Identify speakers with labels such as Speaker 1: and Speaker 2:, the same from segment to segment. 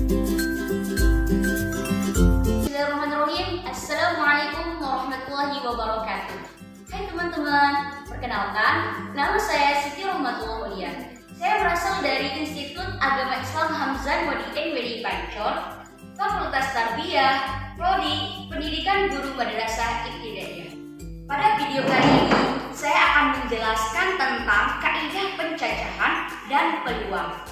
Speaker 1: Bismillahirrahmanirrahim. Assalamualaikum warahmatullahi wabarakatuh. Hai teman-teman, perkenalkan, nama saya Siti Rohmatullah Mulia. Saya berasal dari Institut Agama Islam Hamzah WDI Pancor, Fakultas Tarbiyah, Prodi Pendidikan Guru Madrasah Ibtidaiyah. Pada video kali ini, saya akan menjelaskan tentang kaidah pencacahan dan peluang.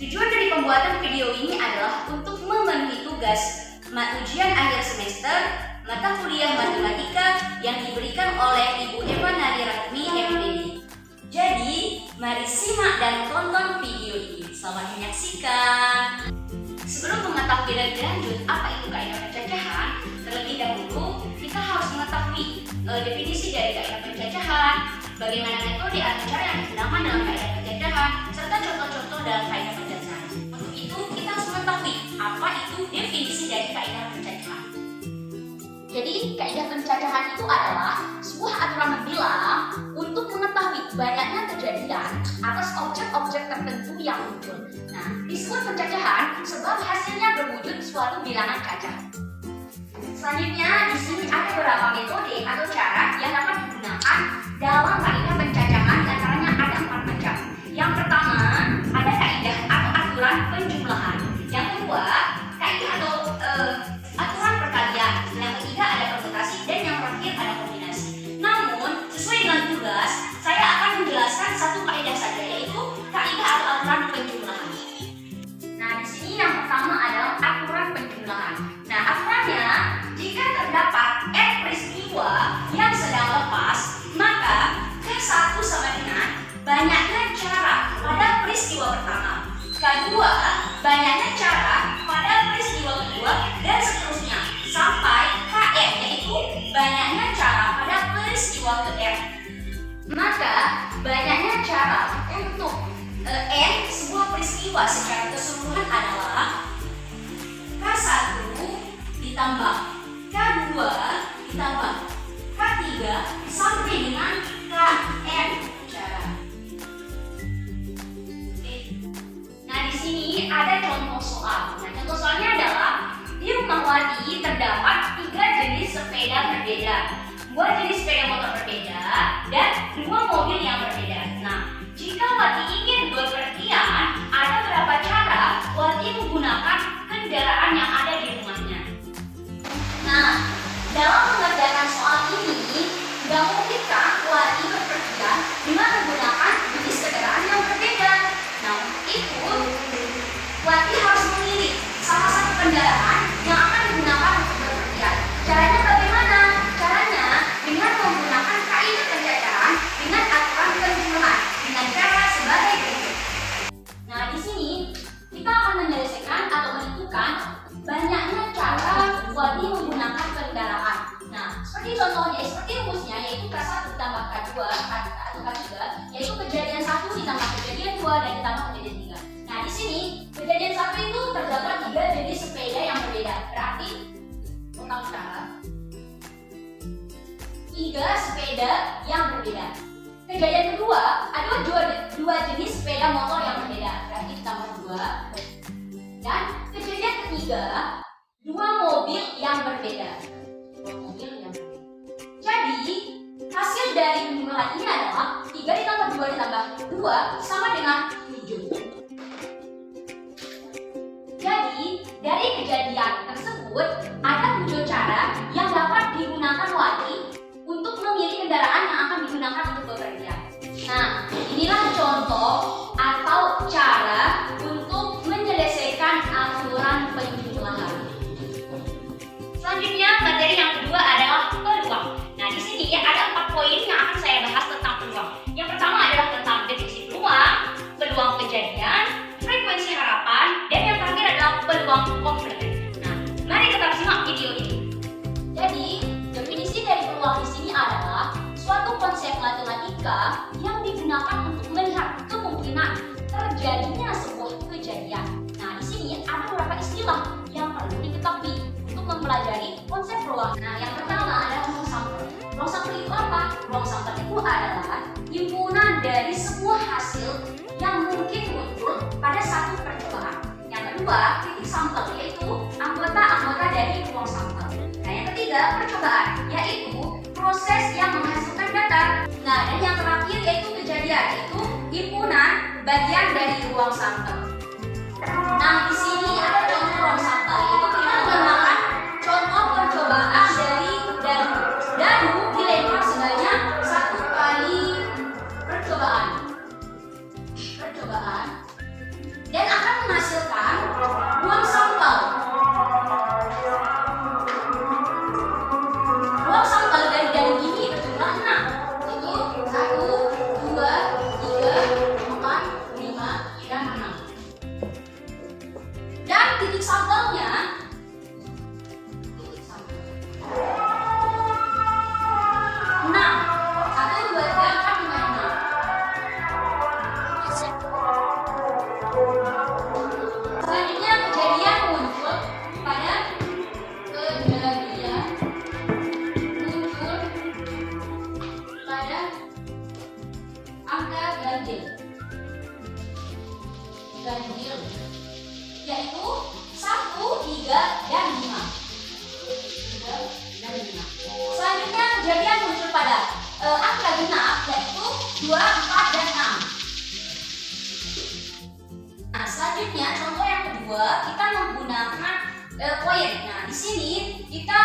Speaker 1: Tujuan dari pembuatan video ini adalah untuk memenuhi tugas ujian akhir semester mata kuliah matematika yang diberikan oleh Ibu Eva Nadiratmi MPD. Jadi, mari simak dan tonton video ini. Selamat menyaksikan. Sebelum mengetahui lebih lanjut apa itu kaidah pencacahan, terlebih dahulu kita harus mengetahui definisi dari kaidah pencacahan, bagaimana metode atau cara yang digunakan dalam kaidah pencacahan, serta contoh-contoh dalam kaidah pencacahan. Untuk itu, kita harus mengetahui apa itu definisi dari kaidah pencacahan. Jadi, kaidah pencacahan itu adalah sebuah aturan bilang untuk mengetahui banyaknya kejadian atas objek-objek tertentu yang muncul. Nah, disebut pencacahan sebab hasilnya berwujud suatu bilangan cacat. Selanjutnya, di sini ada beberapa metode atau cara yang dapat digunakan dalam kaidah pencacahan, antaranya ada 4 macam. Yang pertama, ada kaidah atau aturan penjumlahan. Yang kedua, kaidah atau aturan perkalian. Yang ketiga ada permutasi, dan yang terakhir ada kombinasi. Namun, sesuai dengan tugas, saya akan menjelaskan satu kaidah saja, yaitu kaidah atau aturan penjumlahan. Nah, di sini yang pertama adalah aturan penjumlahan. Nah, aturannya, jika terdapat N peristiwa yang sedang lepas, maka K1 sama dengan banyaknya cara pada peristiwa pertama, K2 banyaknya cara pada peristiwa kedua, dan seterusnya sampai Kn, yaitu banyaknya cara pada peristiwa ke-n. Maka banyaknya cara untuk N sebuah peristiwa secara keseluruhan adalah K1 ditambah K2 ditambah K3 sampai dengan Kn cara. Nah, di sini ada contoh soal. Nah, contoh soalnya adalah di rumah Wati terdapat 3 jenis sepeda berbeda, 2 jenis sepeda motor berbeda, dan 2 mobil yang berbeda. Nah, jika Wati ingin bepergian, ada berapa cara Wati menggunakan kendaraan yang ada di rumahnya? Nah, dalam mengerjakan soal ini, tidak mungkinkah Wati bepergian dengan menggunakan jenis kendaraan yang berbeda? Nah, itu Wati harus memilih salah satu kendaraan yang akan digunakan untuk bepergian. Caranya bagaimana? Caranya dengan menggunakan kaidah pencacahan dengan aturan penjumlahan dengan cara sebagai berikut. Nah, di sini kita akan menyelesaikan atau menentukan banyaknya cara Wati menggunakan kendaraan. Nah, seperti contohnya, seperti rumusnya, yaitu K1 ditambah K2 atau K3, yaitu kejadian 1 ditambah kejadian 2 dan ditambah kejadian 3. Nah, di sini kejadian 1 itu terdapat 3 jenis sepeda yang berbeda. Berarti total cara 3 sepeda yang berbeda. Kejadian kedua ada 2 jenis sepeda motor yang berbeda. Berarti ditambah 2. Dan kejadian ketiga 2 mobil yang berbeda. Jadi, hasil dari penjumlahan ini adalah 3 ditambah 2 ditambah 2 sama dengan 7. Jadi, dari kejadian tersebut ada 7 cara yang dapat digunakan Wati untuk memilih kendaraan yang akan digunakan untuk bepergian. Nah, inilah contoh atau cara untuk menyelesaikan aturan penjumlahan. Selanjutnya, materi yang kedua adalah peluang. Nah, di sini ada 4 poin yang akan saya bahas tentang peluang. Yang pertama adalah tentang definisi peluang, peluang kejadian, frekuensi harapan, dan yang terakhir adalah peluang komplement. Nah, mari kita simak video ini. Jadi, definisi dari peluang di sini adalah suatu konsep matematika yang digunakan untuk melihat kemungkinan terjadinya sebuah kejadian. Nah, di sini ada beberapa istilah yang perlu diketahui untuk mempelajari konsep peluang. Nah, yang pertama adalah ruang sampel. Ruang sampel itu apa? Ruang sampel itu adalah himpunan dari sebuah hasil yang mungkin muncul pada satu percobaan. Yang kedua kedua, titik sampel, yaitu anggota-anggota dari ruang sampel. Nah, yang ketiga, percobaan, yaitu proses yang menghasilkan data. Nah, dan yang terakhir yaitu kejadian, yaitu himpunan bagian dari ruang sampel. Nah, di sini ada contoh ruang sampel, yaitu kita menggunakan contoh percobaan dari dadu dilempar sebanyak 1 kali percobaan dan akan menghasilkan ruang sampel. Ruang sampel dari dadu ini berjumlah 6, yaitu 1, 2, 3, 4, 5, dan 6. Dan titik sampelnya 6. 1, 2, 3, 4, 5, 6. Selanjutnya kejadian muncul pada angka ganjil, yaitu 1, 3, dan 5. Selanjutnya kejadian muncul pada angka genap, yaitu 2, 4, dan 6. Nah, selanjutnya contoh yang kedua, kita menggunakan poin. Nah, di sini kita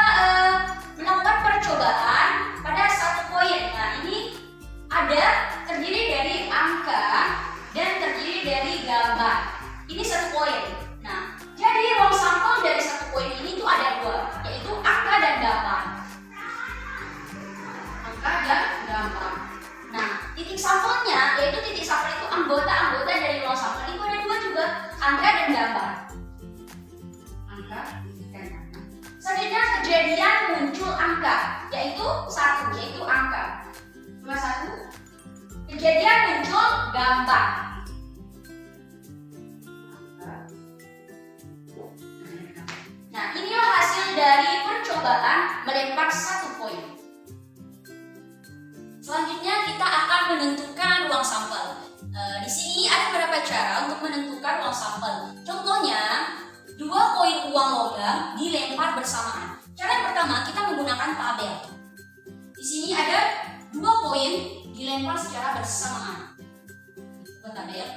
Speaker 1: melakukan percobaan pada 1 poin. Nah, ini terdiri dari angka dan terdiri dari gambar. Ini 1 poin. Nah, jadi ruang sampel dari 1 poin ini tuh ada 2, yaitu angka dan gambar. Nah, titik sampelnya, yaitu titik sampel itu anggota-anggota dari ruang sampel itu ada 2 juga, angka dan gambar. Selanjutnya kejadian muncul angka, yaitu 1, yaitu angka. Cuma 1. Kejadian muncul gambar. Nah, inilah hasil dari percobaan melempar 1 poin. Selanjutnya kita akan menentukan ruang sampel. Di sini ada beberapa cara untuk menentukan ruang sampel. Contohnya, 2 koin uang logam dilempar bersamaan. Cara yang pertama, kita menggunakan tabel. Di sini ada 2 koin dilempar secara bersamaan. Buat tabel.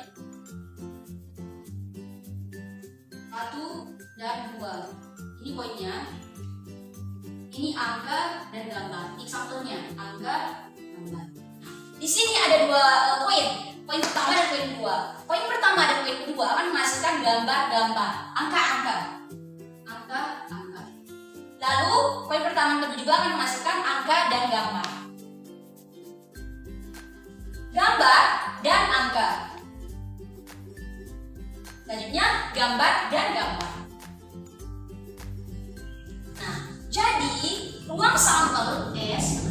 Speaker 1: 1 dan 2. Ini poinnya. Ini angka dan gambar. Titik sampelnya angka, gambar. Di sini ada 2 poin. Poin pertama dan poin kedua. Poin pertama dan poin kedua akan menghasilkan gambar-gambar, angka-angka. Lalu poin pertama dan kedua juga akan menghasilkan angka dan gambar. Gambar dan angka. Selanjutnya gambar dan gambar. Nah, jadi ruang sampel S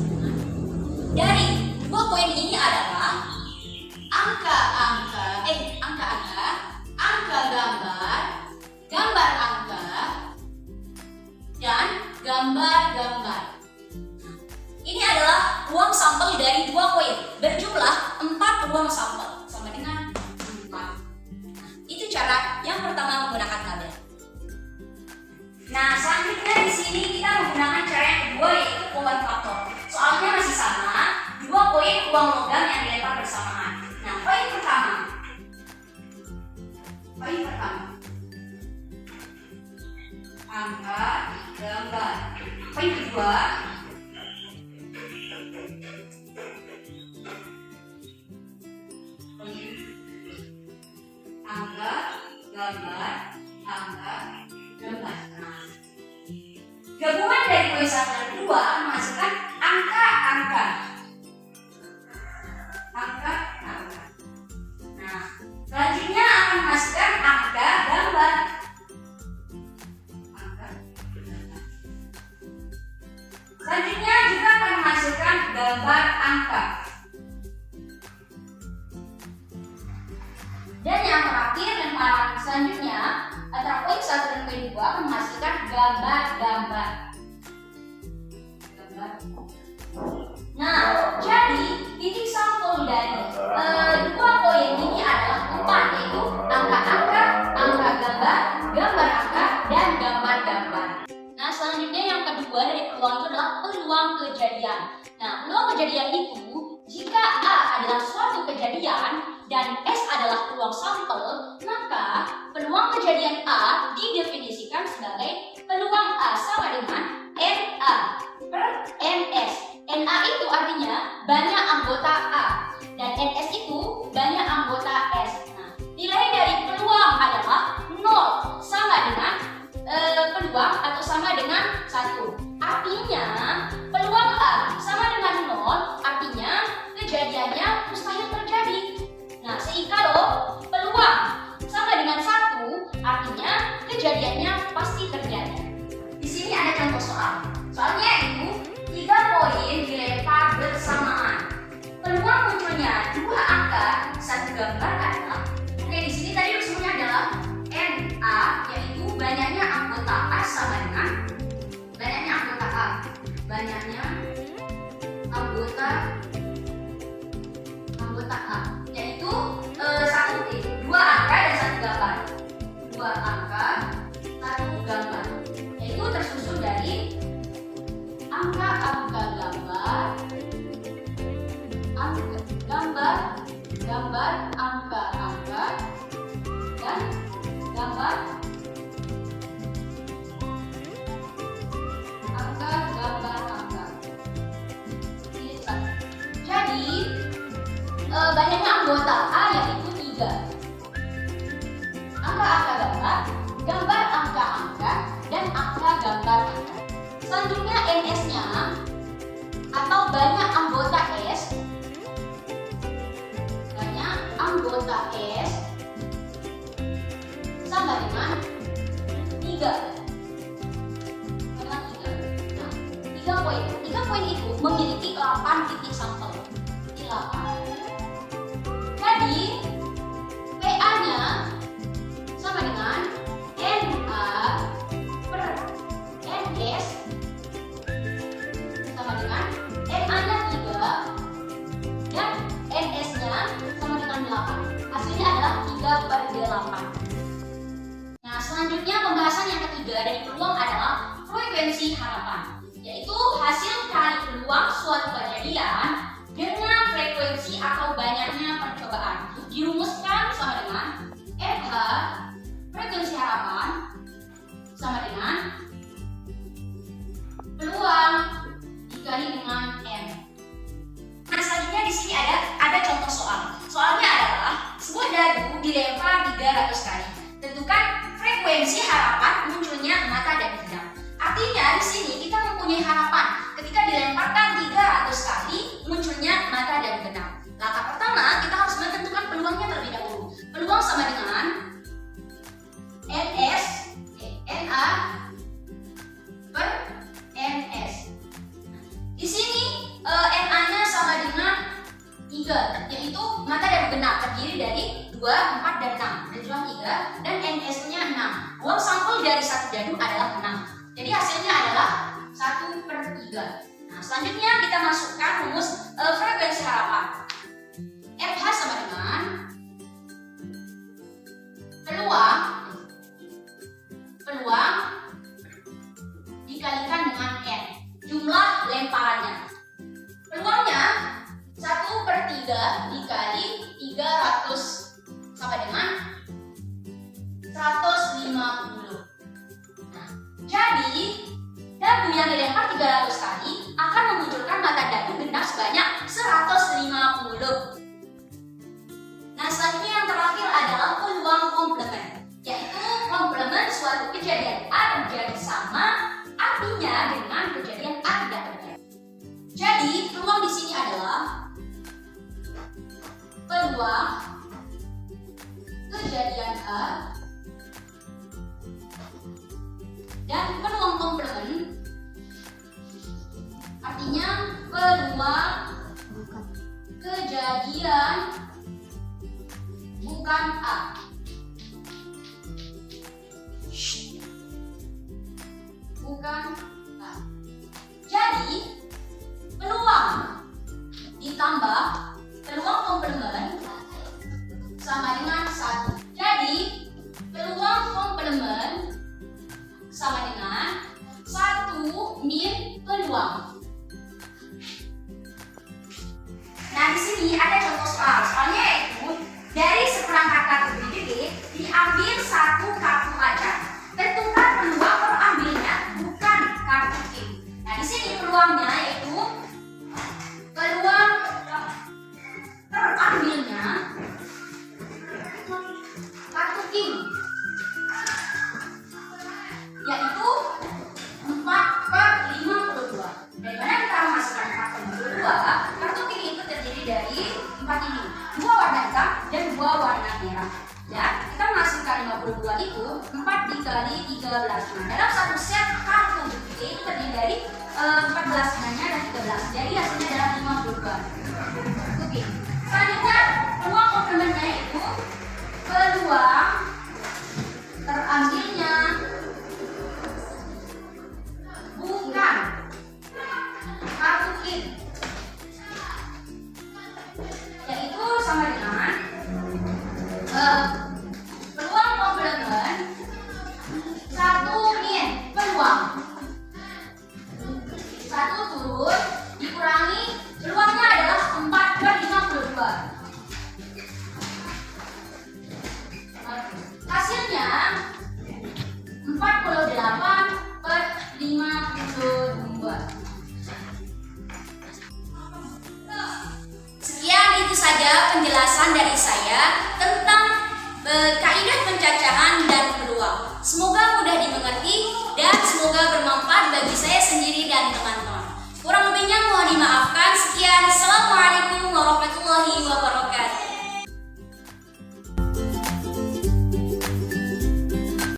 Speaker 1: dari 2 poin ini adalah angka-angka, angka gambar, gambar angka, dan gambar-gambar. Ini adalah ruang sampel dari 2 poin, berjumlah 4 ruang sampel, sama dengan 4. Itu cara yang pertama menggunakan tabel. Nah, selanjutnya di sini kita menggunakan cara yang kedua, yaitu poin faktor. Soalnya masih sama, 2 poin uang logam yang dilempar bersamaan. Nah, poin pertama, angka, gambar. Poin kedua, angka, gambar, angka, gambar. Nah, gabungan dari poin 1 dan 2 akan menghasilkan angka-angka. Nah, selanjutnya akan menghasilkan angka gambar. Selanjutnya juga akan menghasilkan gambar angka. Dan yang terakhir, lemparan selanjutnya antara poin 1 dan poin 2 akan menghasilkan gambar-gambar. Nah, jadi titik sampel dari 2 poin ini adalah 4, yaitu angka-angka, angka gambar, kejadian. Nah, peluang kejadian itu jika A adalah suatu kejadian dan S adalah peluang sampel, maka peluang kejadian A didefinisikan sebagai peluang A sama dengan NA per NS. NA itu artinya banyak anggota A dan NS itu banyak anggota S. Nah, nilai dari peluang adalah 0 sama dengan peluang atau sama dengan 1. Artinya peluang A sama dengan 0, artinya kejadiannya mustahil terjadi. Nah, kalau peluang sama dengan 1, artinya kejadiannya pasti terjadi. Di sini ada contoh soal. Soalnya itu 3 poin dilempar bersamaan. Peluang munculnya 2 angka satu gambar adalah, di sini tadi rumusnya adalah NA, yaitu banyaknya anggota A sama dengan banyaknya anggota A. Banyaknya anggota A, yaitu 2 angka dan 1 gambar. 2 angka, 1 gambar. Yaitu tersusun dari angka-angka gambar, angka-angka, dan gambar angka. Jadi banyaknya anggota A yaitu 3. Angka-angka gambar angka-angka, dan angka gambar angka. Selanjutnya NS-nya atau banyak anggota S. Banyak anggota S sama dengan 3. Nah, 3 poin. 3 poin itu memiliki 8 titik sampel. Ini 8. Jadi PA-nya sama dengan NA per NS sama dengan NA-nya 3 dan NS-nya sama dengan 8. Hasilnya adalah 3/8. Nah, selanjutnya pembahasan yang ketiga dari peluang adalah frekuensi harapan, yaitu hasil kali peluang suatu kejadian dengan frekuensi atau banyaknya percobaan. Dirumuskan sama dengan FH frekuensi harapan sama dengan peluang dikali dengan M. Nah, selanjutnya di sini ada contoh soal. Soalnya adalah sebuah dadu dilempar 300 kali. Tentukan frekuensi harapan munculnya mata dan genap. Artinya di sini kita mempunyai harapan ketika dilemparkan 300 kali munculnya mata dan genap. Langkah pertama kita harus menentukan peluangnya terlebih dahulu. Peluang sama dengan NA per NS. Di sini NA-nya sama dengan 3, yaitu mata dan genap terdiri dari 2, 4, dan 6. Dan juga 3 dan NS-nya 6. Ruang sampel dari satu dadu adalah 6. Jadi hasilnya adalah 1/3. Nah, selanjutnya kita masukkan rumus frekuensi harapan. FH sama dengan peluang dikalikan dengan N, jumlah lemparannya. Peluangnya 1/3 dikali 300 sama dengan 150. Nah, jadi dadu yang dilempar 300 kali akan memunculkan mata dadu genap sebanyak 150. Nah, selanjutnya yang terakhir adalah peluang komplement, yaitu komplement suatu kejadian A terjadi sama artinya dengan kejadian A tidak terjadi. Jadi peluang di sini adalah peluang kejadian A dan peluang komplement artinya peluang kejadian bukan A. Bukan A. Jadi peluang ditambah peluang komplement sama dengan 1. Jadi peluang komplement sama dengan 1 min peluang. Nah, di sini ada contoh soal. Soalnya yaitu dari seperangkat kartu BDD diambil satu kartu aja. Tentukan peluang terambilnya bukan kartu king. Nah, di sini peluangnya yaitu peluang terambilnya kartu king, yaitu 4/52. Dari mana kita memasukkan 4/52? Kartu king itu terdiri dari 4 ini, 2 warna hitam dan 2 warna merah. Ya, kita menghasilkan 52 itu 4 dikali 13. Nah, dalam satu set kartu itu terdiri dari 14 sebenarnya dan 13. Jadi hasilnya adalah 52. Oke. Selanjutnya peluang komplementnya itu peluang terambilnya bukan kartu king, yaitu sama dengan peluang komplement satu min peluang satu turun dikurangi peluangnya adalah 4/52. Hasilnya 48/52. Sekian itu saja penjelasan dari saya tentang kaidah pencacahan dan peluang. Semoga mudah dimengerti dan semoga bermanfaat bagi saya sendiri dan teman-teman. Kurang lebihnya mohon dimaafkan. Sekian. Assalamualaikum warahmatullahi wabarakatuh.